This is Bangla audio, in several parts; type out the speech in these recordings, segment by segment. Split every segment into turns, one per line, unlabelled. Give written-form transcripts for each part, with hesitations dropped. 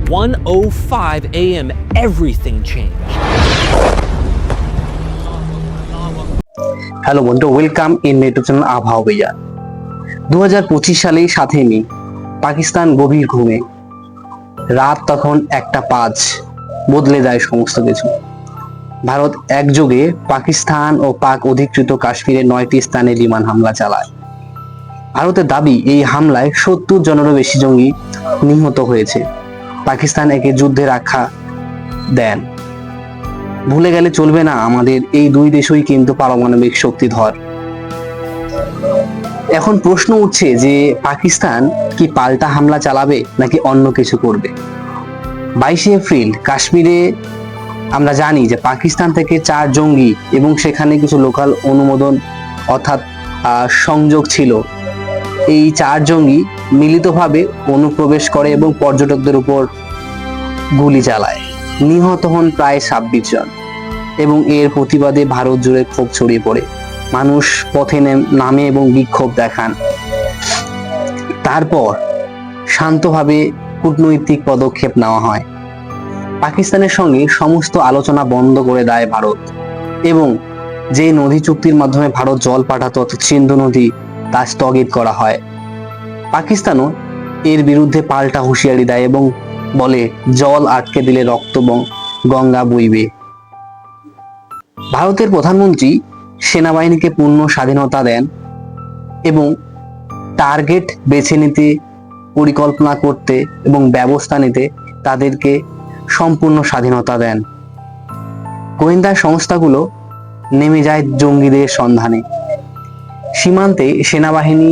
1:05 a.m. everything changed.
হ্যালো বন্ধু, ওয়েলকাম ইন ইউটিউব চ্যানেল আবহাওয়া ভাইয়া। 2025 সালে 7 মে পাকিস্তান গভীর ঘুমে। রাত তখন 1:05। বদলে যায় সমস্ত কিছু। ভারত একযোগে পাকিস্তান ও পাক অধিকৃত কাশ্মীরের 9টি স্থানে বিমান হামলা চালায়। ভারতের দাবি, এই হামলায় 70 জনেরও বেশি জঙ্গি নিহত হয়েছে। পাকিস্তান একে যুদ্ধের আখ্যা দেন। ভুলে গেলে চলবে না, আমাদের এই দুই দেশই কিন্তু পারমাণবিক শক্তিধর। এখন প্রশ্ন উঠছে যে পাকিস্তান কি পাল্টা হামলা চালাবে নাকি অন্য কিছু করবে। 22 এপ্রিল কাশ্মীরে আমরা জানি যে পাকিস্তান থেকে 4 জঙ্গি এবং সেখানে কিছু লোকাল অনুমোদন অর্থাৎ সংযোগ ছিল। এই 4 জঙ্গি মিলিতভাবে অনুপ্রবেশ করে এবং পর্যটকদের উপর গুলি চালায়। নিহত হন প্রায় 26 জন এবং এর প্রতিবাদে ভারত জুড়ে ক্ষোভ ছড়িয়ে পড়ে। মানুষ পথে নামে এবং বিক্ষোভ দেখান। তারপর শান্তভাবে কূটনৈতিক পদক্ষেপ নেওয়া হয়। পাকিস্তানের সঙ্গে সমস্ত আলোচনা বন্ধ করে দেয় ভারত এবং যে নদী চুক্তির মাধ্যমে ভারত জল পাঠাতো অর্থাৎ সিন্ধু নদী, তা স্থগিত করা হয়। পাকিস্তানও এর বিরুদ্ধে পাল্টা হুঁশিয়ারি দেয় এবং বলে, জল আটকে দিলে রক্ত গঙ্গা বইবে। ভারতের প্রধানমন্ত্রী সেনাবাহিনীকে পূর্ণ স্বাধীনতা দেন এবং টার্গেট বেছে নিতে, পরিকল্পনা করতে এবং ব্যবস্থা নিতে তাদেরকে সম্পূর্ণ স্বাধীনতা দেন। গোয়েন্দা সংস্থাগুলো নেমে যায় জঙ্গিদের সন্ধানে। সীমান্তে সেনাবাহিনী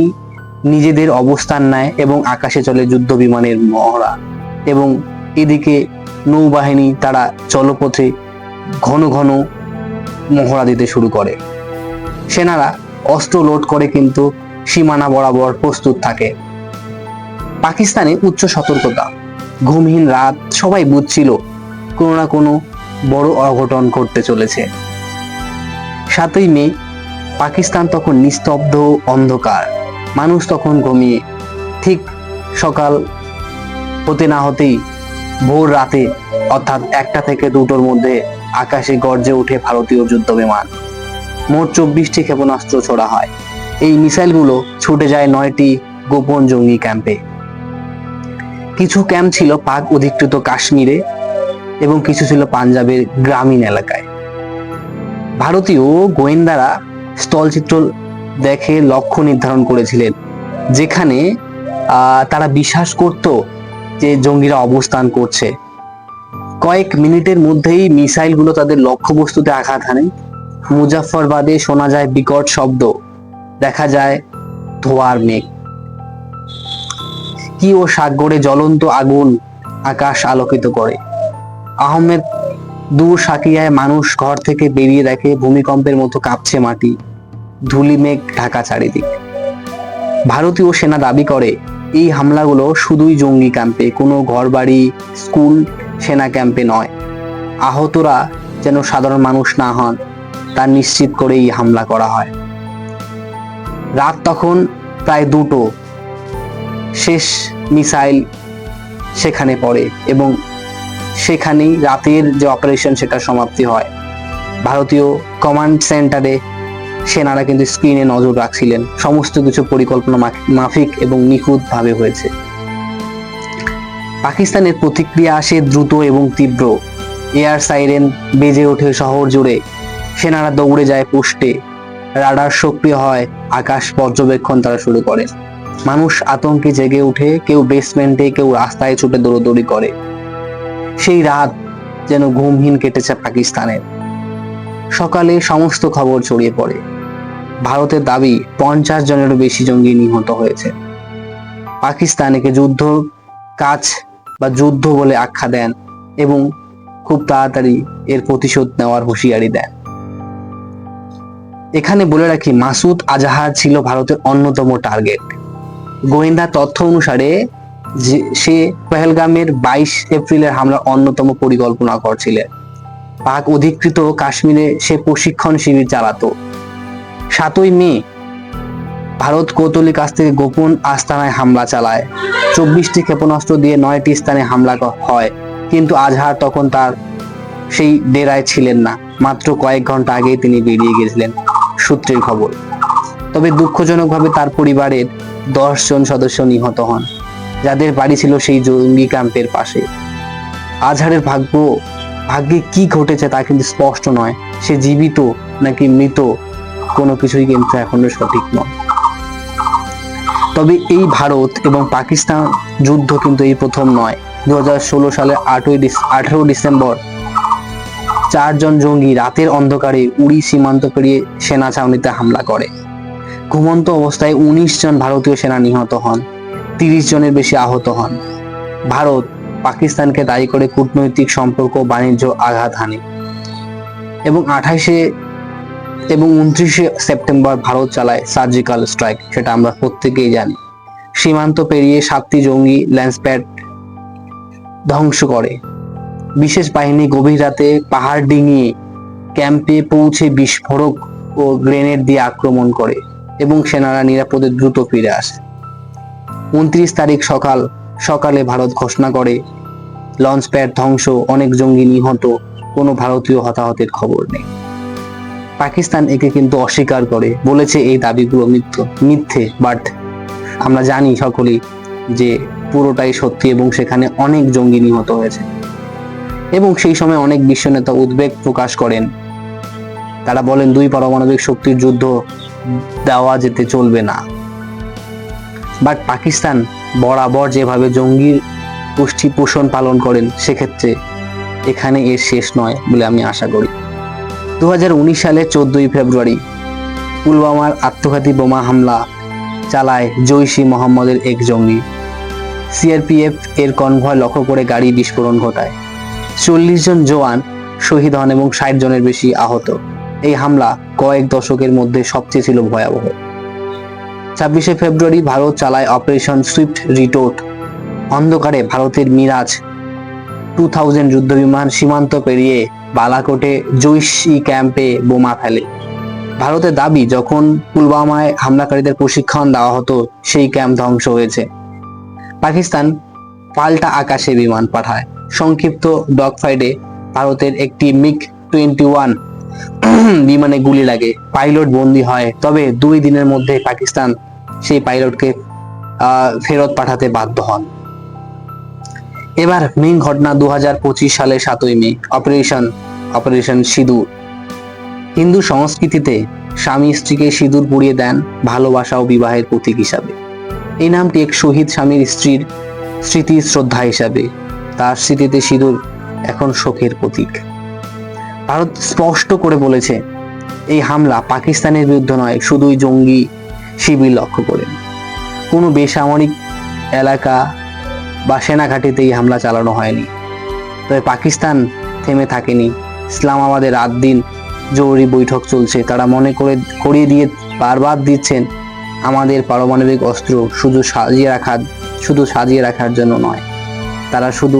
নিজেদের অবস্থান নেয় এবং আকাশে চলে যুদ্ধ বিমানের মহড়া এবং এদিকে নৌবাহিনী তারা জলপথে ঘন ঘন মহড়া দিতে শুরু করে। সেনারা অস্ত্র লোড করে কিন্তু সীমানা বরাবর প্রস্তুত থাকে। পাকিস্তানে উচ্চ সতর্কতা, ঘুমহীন রাত, সবাই বুঝছিল কোনো না কোনো বড় অঘটন ঘটতে চলেছে। 7ই মে পাকিস্তান তখন নিস্তব্ধ, অন্ধকার। মানুষ তখন ঘুমিয়ে। ঠিক সকাল হতে না হতেই ভোর রাতে অর্থাৎ 1টা থেকে 2টোর মধ্যে আকাশে গর্জে ওঠে ভারতীয় যুদ্ধ বিমান। মোট 24টি ক্ষেপণাস্ত্র ছোড়া হয়। এই মিসাইলগুলো ছুটে যায় 9টি গোপন জঙ্গি ক্যাম্পে। কিছু ক্যাম্প ছিল পাক অধিকৃত কাশ্মীরে এবং কিছু ছিল পাঞ্জাবের গ্রামীণ এলাকায়। ভারতীয় গোয়েন্দারা স্থলচিত্র দেখে লক্ষ্য নির্ধারণ করেছিলেন, যেখানে তারা বিশ্বাস করত যে জঙ্গিরা অবস্থান করছে। কয়েক মিনিটের মধ্যেই মিসাইলগুলো তাদের লক্ষ্যবস্তুতে আঘাত হানে। মুজাফফরবাদে শোনা যায় বিকট শব্দ, দেখা যায় ধোঁয়ার মেঘ। কি ও সাগরে জ্বলন্ত আগুন আকাশ আলোকিত করে। আহমেদ দূর সাকিয়ায় মানুষ ঘর থেকে বেরিয়ে দেখে ভূমিকম্পের মতো কাঁপছে মাটি, ধুলি মেঘ ঢাকা চারিদিক। ভারতীয় সেনা দাবি করে এই হামলাগুলো শুধুই জঙ্গি ক্যাম্পে, কোনো ঘরবাড়ি, স্কুল, সেনা ক্যাম্পে নয়। আহতরা যেন সাধারণ মানুষ না হন তা নিশ্চিত করে এই হামলা করা হয়। রাত তখন প্রায় 2টো। শেষ মিসাইল সেখানে পড়ে এবং সেখানেই রাতের যে অপারেশন সেটা সমাপ্তি হয়। ভারতীয় কমান্ড সেন্টারে সেনারা কিন্তু স্ক্রিনে নজর রাখছিলেন। সমস্ত কিছু পরিকল্পনা মাফিক এবং নিখুঁত ভাবে হয়েছে। পাকিস্তানের প্রতিক্রিয়া আসে দ্রুত এবং তীব্র। এয়ার সাইরেন বেজে ওঠে শহর জুড়ে। সেনারা দৌড়ে যায় পোস্টে, রাডার সক্রিয় হয়, আকাশ পর্যবেক্ষণ তারা শুরু করে। মানুষ আতঙ্কে জেগে উঠে, কেউ বেসমেন্টে, কেউ রাস্তায় ছুটে দৌড়দৌড়ি করে। সেই রাত যেন ঘুমহীন কেটেছে পাকিস্তানের। সকালে সমস্ত খবর ছড়িয়ে পড়ে। ভারতের দাবি 50 জনেরও বেশি জঙ্গি নিহত হয়েছে। পাকিস্তান একে যুদ্ধ কাজ বা যুদ্ধ বলে আখ্যা দেন এবং খুব তাড়াতাড়ি এর প্রতিশোধ নেওয়ার হুঁশিয়ারি দেন। এখানে বলে রাখি, মাসুদ আজাহার ছিল ভারতের অন্যতম টার্গেট। গোয়েন্দা তথ্য অনুসারে সে পহেলগামের 22 এপ্রিলের হামলার অন্যতম পরিকল্পনা করছিলেন। পাক অধিকৃত কাশ্মীরে সে প্রশিক্ষণ শিবির চালাতো। 7ই মে ভারত কৌতূহলী কাছ থেকে গোপন আস্তানায় হামলা চালায়। 24টি ক্ষেপণাস্ত্র দিয়ে 9টি স্থানে হামলা হয়, কিন্তু আজহার তখন তার সেই ডেরায় ছিলেন না। মাত্র কয়েক ঘন্টা আগেই তিনি বেরিয়ে গেছিলেন, সূত্রের খবর। তবে দুঃখজনকভাবে তার পরিবারের 10 জন সদস্য নিহত হন, যাদের বাড়ি ছিল সেই জঙ্গি ক্যাম্পের পাশে। আজহারের ভাগ্যে কি ঘটেছে তা কিন্তু স্পষ্ট নয়। সে জীবিত নাকি মৃত কোনো কিছুই কিন্তু এখনো সঠিক নয়। তবে এই ভারত এবং পাকিস্তান যুদ্ধ কিন্তু এই প্রথম নয়। 2016 সালের 18 ডিসেম্বর 4 জন জঙ্গি রাতের অন্ধকারে উড়ি সীমান্ত পেরিয়ে সেনা ছাউনিতে হামলা করে। ঘুমন্ত অবস্থায় 19 জন ভারতীয় সেনা নিহত হন, 30 জনের বেশি আহত হন। ভারত পাকিস্তানকে দায়ী করে কূটনৈতিক সম্পর্ক বাণিজ্য আঘাত হানে এবং 29 সেপ্টেম্বর ভারত চালায় সার্জিক্যাল স্ট্রাইক, সেটা আমরা প্রত্যেকেই জানি। সীমান্ত পেরিয়ে 7টি জঙ্গি ল্যান্সপ্যাড ধ্বংস করে। বিশেষ বাহিনী গভীর রাতে পাহাড় ডিঙিয়ে ক্যাম্পে পৌঁছে বিস্ফোরক ও গ্রেনেড দিয়ে আক্রমণ করে এবং সেনারা নিরাপদে দ্রুত ফিরে আসে। 29 তারিখ সকালে ভারত ঘোষণা করে লঞ্চপ্যাড ধ্বংস, অনেক জঙ্গি নিহত, কোনো ভারতীয় হতাহতের খবর নেই। পাকিস্তান একে কিন্তু অস্বীকার করে, বলেছে এই দাবিগুলো মিথ্যে। বাট আমরা জানি সকলেই যে পুরোটাই সত্যি এবং সেখানে অনেক জঙ্গি নিহত হয়েছে। এবং সেই সময় অনেক বিশ্ব নেতা উদ্বেগ প্রকাশ করেন। তারা বলেন 2 পারমাণবিক শক্তির যুদ্ধ দেওয়া যেতে চলবে না। বাট পাকিস্তান বরাবর যেভাবে জঙ্গির গোষ্ঠী পোষণ পালন করেন, সেক্ষেত্রে এখানে এর শেষ নয় বলে আমি আশা করি। 2019 সালের 14 ফেব্রুয়ারি পুলওয়ামার আত্মঘাতী বোমা হামলা চালায় জৈশ-ই মোহাম্মদের এক জঙ্গি। সিআরপিএফ এর কনভয় লক্ষ্য করে গাড়ি বিস্ফোরণ ঘটায়। 40 জন জওয়ান শহীদ হন এবং 60 জনের বেশি আহত। এই হামলা কয়েক দশকের মধ্যে সবচেয়ে ছিল ভয়াবহ। 26 ফেব্রুয়ারি ভারত চালায় অপারেশন সুইফট রিটোর্ট। অন্ধকারে ভারতের মিরাজ 2000 যুদ্ধবিমান সীমান্ত পেরিয়ে বালাকোটে জৈশ-ই ক্যাম্পে বোমা ফেলে। ভারতের দাবি, যখন পুলওয়ামায় হামলাকারীদের প্রশিক্ষণ দেওয়া হতো সেই ক্যাম্প ধ্বংস হয়েছে। পাকিস্তান পাল্টা আকাশে বিমান পাঠায়। সংক্ষিপ্ত ডগফাইটে ভারতের একটি MiG-21 বিমানে গুলি লাগে, পাইলট বন্দী হয়। তবে 2 দিনের মধ্যে পাকিস্তান সেই পাইলটকে ফেরত পাঠাতে বাধ্য হন। এবার মেইন ঘটনা 2025 সালের 7ই মে, অপারেশন সিঁদুর। হিন্দু সংস্কৃতিতে স্বামী স্ত্রীকে সিঁদুর পরিয়ে দেন ভালোবাসা ও বিবাহের প্রতীক হিসাবে। এই নামটি এক শহীদ স্বামীর স্ত্রীর স্মৃতি শ্রদ্ধা হিসাবে। তার স্মৃতিতে সিঁদুর এখন শোকের প্রতীক। ভারত স্পষ্ট করে বলেছে এই হামলা পাকিস্তানের বিরুদ্ধে নয়, শুধুই জঙ্গি শিবির লক্ষ্য করে। কোনো বেসামরিক এলাকা বা সেনাঘাঁটিতে এই হামলা চালানো হয়নি। তবে পাকিস্তান থেমে থাকেনি। ইসলামাবাদে রাত দিন জরুরি বৈঠক চলছে। তারা করিয়ে দিয়ে বারবার দিচ্ছেন, আমাদের পারমাণবিক অস্ত্র শুধু সাজিয়ে রাখার জন্য নয়। তারা শুধু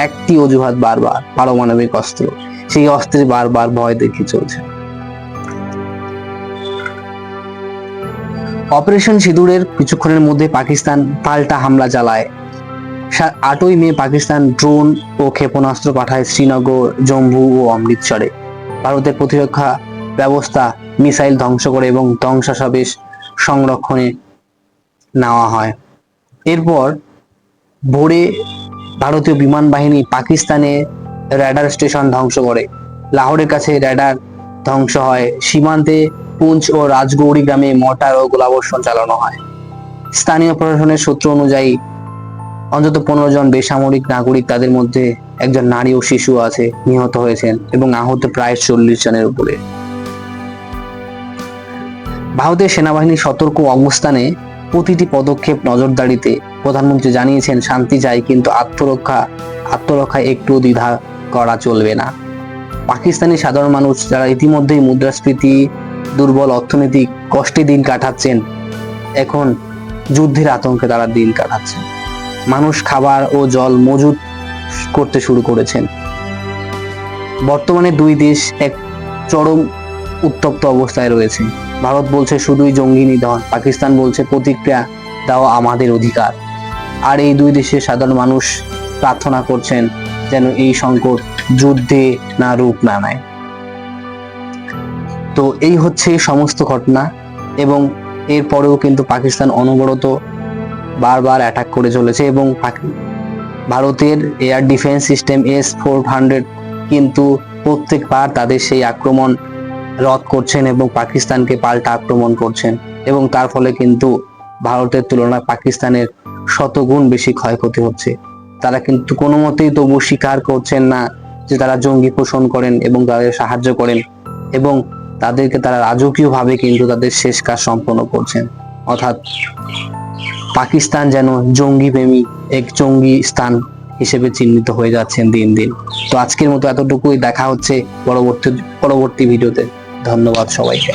একটি অজুহাত, বারবার পারমাণবিক অস্ত্র। সেই অস্ত্রে বারবার ভয় দেখিয়ে চলছে। অপারেশন সিঁদুরের কিছুক্ষণের মধ্যে পাকিস্তান পাল্টা হামলা চালায়। 8ই মে পাকিস্তান ড্রোন ও ক্ষেপণাস্ত্র পাঠায় শ্রীনগর, জম্মু ও অমৃতসরে। ভারতের প্রতিরক্ষা ব্যবস্থা মিসাইল ধ্বংস করে এবং ধ্বংসাবশেষ সংরক্ষণে নেওয়া হয়। এরপর ভোরে ভারতীয় বিমান বাহিনী পাকিস্তানে রেডার স্টেশন ধ্বংস করে। লাহোরের কাছে রেডার ধ্বংস হয়। সীমান্তে পুঞ্চ ও রাজগৌরি গ্রামে মর্টার ও গোলাবর্ষণ চালানো হয়। স্থানীয় প্রশাসনের সূত্র অনুযায়ী অন্তত 15 জন বেসামরিক নাগরিক, তাদের মধ্যে একজন নারী ও শিশু আছে, নিহত হয়েছেন এবং আহত প্রায় 40 জনের উপরে। ভারতের সেনাবাহিনীর সতর্ক অবস্থানে প্রতিটি পদক্ষেপ নজরদারিতে। প্রধানমন্ত্রী জানিয়েছেন, শান্তি চাই, কিন্তু আত্মরক্ষায় একটু দ্বিধা করা চলবে না। পাকিস্তানি সাধারণ মানুষ যারা ইতিমধ্যেই মুদ্রাস্ফীতি, দুর্বল অর্থনৈতিক কষ্টে দিন কাটাচ্ছেন, এখন যুদ্ধের আতঙ্কে তারা দিন কাটাচ্ছেন। মানুষ খাবার ও জল মজুত করতে শুরু করেছেন। বর্তমানে 2 দেশ এক চরম উত্তপ্ত অবস্থায় রয়েছে। ভারত বলছে শুধুই জঙ্গি নিধন, পাকিস্তান বলছে প্রতিক্রিয়া দেওয়া আমাদের অধিকার। আর এই দুই দেশের সাধারণ মানুষ প্রার্থনা করছেন যেন এই সংকট যুদ্ধে না রূপ না নেয়। তো এই হচ্ছে সমস্ত ঘটনা, এবং এরপরেও কিন্তু পাকিস্তান অনবরত বারবার অ্যাটাক করে চলেছে, এবং ভারতের এয়ার ডিফেন্স সিস্টেম S-400 কিন্তু প্রত্যেকবার তাদের সেই আক্রমণ রদ করছেন এবং পাকিস্তানকে পাল্টা আক্রমণ করছেন, এবং তার ফলে কিন্তু ভারতের তুলনায় পাকিস্তানের শতগুণ বেশি ক্ষয়ক্ষতি হচ্ছে। তারা কিন্তু কোনো মতেই তবু স্বীকার করছেন না যে তারা জঙ্গি পোষণ করেন এবং তাদের সাহায্য করেন, এবং তাদেরকে তারা রাজকীয়ভাবে কিন্তু তাদের শেষ কাজ সম্পন্ন করছেন। অর্থাৎ পাকিস্তান যেন জঙ্গি প্রেমী এক জঙ্গি স্থান হিসেবে চিহ্নিত হয়ে যাচ্ছেন দিন দিন। তো আজকের মতো এতটুকুই, দেখা হচ্ছে পরবর্তী ভিডিওতে। ধন্যবাদ সবাইকে।